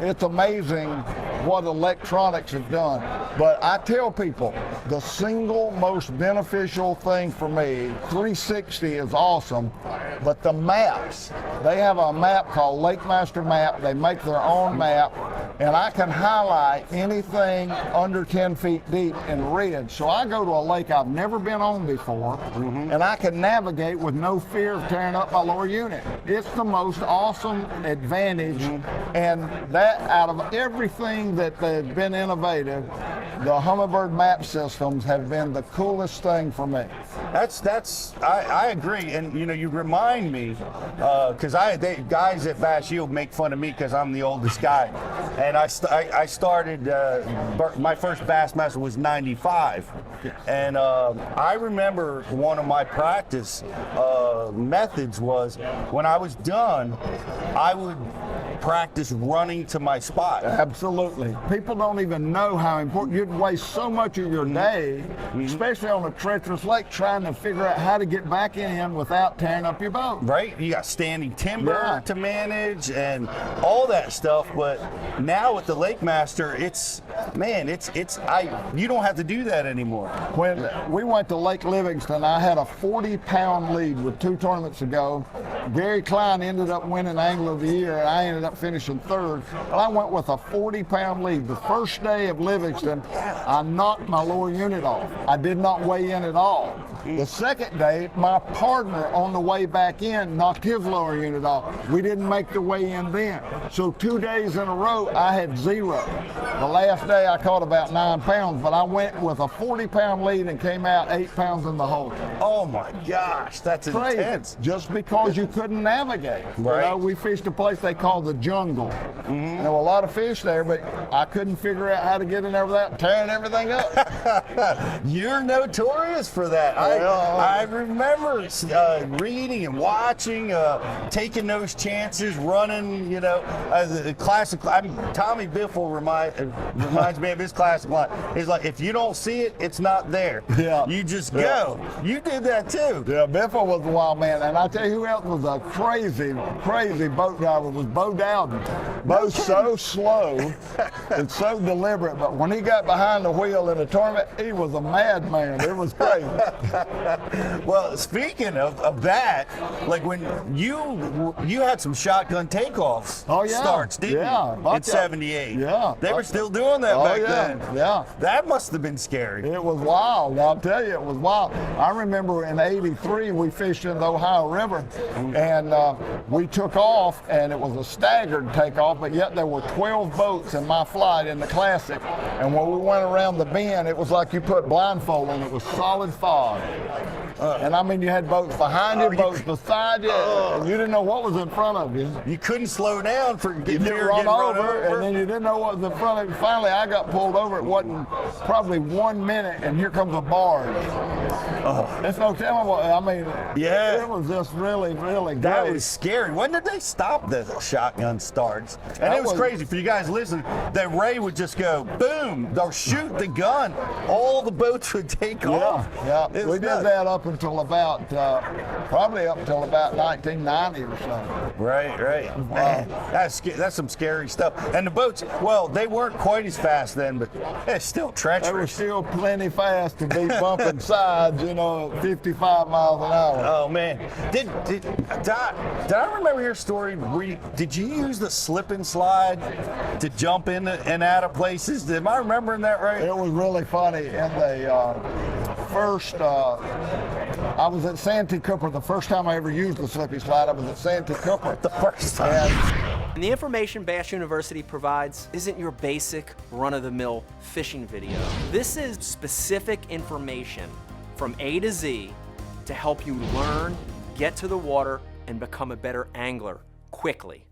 It's amazing what electronics have done. But I tell people, the single most beneficial thing for me, 360 is awesome, but the maps, they have a map called Lakemaster map. They make their own map, and I can highlight anything under 10 feet deep in red. So I go to a lake I've never been on before, and I can navigate with no fear of tearing up my lower unit. It's the most awesome advantage, and that out of everything that they've been innovative, the Humminbird map systems have been the coolest thing for me. I agree, and you know, you remind me, because guys at Bass Yield make fun of me because I'm the oldest guy, and I started, my first Bassmaster was 95, and I remember one of my practice methods was when I was done, I would practice running to my spot. Absolutely. People don't even know how important, you'd waste so much of your day, especially on a treacherous lake, trying to figure out how to get back in without tearing up your boat. Right, you got standing timber to manage and all that stuff, but now with the Lakemaster, you don't have to do that anymore. When we went to Lake Livingston, I had a 40-pound lead with 2 tournaments ago. Gary Klein ended up winning Angler of the Year, and I ended up finishing 3rd. But I went with a 40-pound lead. The first day of Livingston, I knocked my lower unit off. I did not weigh in at all. The second day, my partner on the way back in knocked his lower unit off. We didn't make the weigh in then. So 2 days in a row, I had 0. The last day, I caught about 9 pounds, but I went with a 40-pound lead and came out 8 pounds in the hole. Oh my gosh, that's intense. Just because you couldn't navigate. Right. You know, we fished a place they call the jungle. There were a lot of fish there, but I couldn't figure out how to get in there without tearing everything up. You're notorious for that. I remember reading and watching, taking those chances, running, you know, the classic. Tommy Biffle reminds me of his classic line. He's like, if you don't see it, it's not there. Yeah. You just go. You did that too. Yeah, Biffle was a wild man. And I tell you who else was a crazy, crazy boat driver was Bo Dowden. Bo's so slow and so deliberate, but when he got behind the wheel in a tournament, he was a madman. It was crazy. Well, speaking of that, like when you had some shotgun takeoffs starts, didn't you? In 78. Yeah. They were still doing that back then. Yeah. That must have been scary. It was wild. I'll tell you, it was wild. I remember in '83, we fished in the Ohio River, and we took off, and it was a staggered takeoff, but yet there were 12 boats in my flight in the Classic. And when we went around the bend, it was like you put blindfold on. It was solid fog. And I mean, you had boats behind you, boats beside you, and you didn't know what was in front of you. You couldn't slow down for getting run over, and then you didn't know what was in front of you. Finally, I got pulled over. It wasn't probably 1 minute, and here comes a barge. There's no telling what, I mean, it was just really, really great. That was scary. When did they stop the shotgun starts? And it was crazy for you guys listening, that Ray would just go, boom, they'll shoot the gun. All the boats would take off. Yeah, we did that up until about, probably up until about 1990 or so. Right. Man, that's some scary stuff. And the boats, well, they weren't quite as fast then, but it's still treacherous. They were still plenty fast to be bumping sides, you know, at 55 miles an hour. Oh man, did I remember your story? Did you use the slip and slide to jump in and out of places? Am I remembering that right? It was really funny. In the first, I was at Santee Cooper the first time I ever used the slippy slide. I was at Santee Cooper. The first time. And the information Bass University provides isn't your basic run-of-the-mill fishing video. This is specific information from A to Z to help you learn, get to the water, and become a better angler quickly.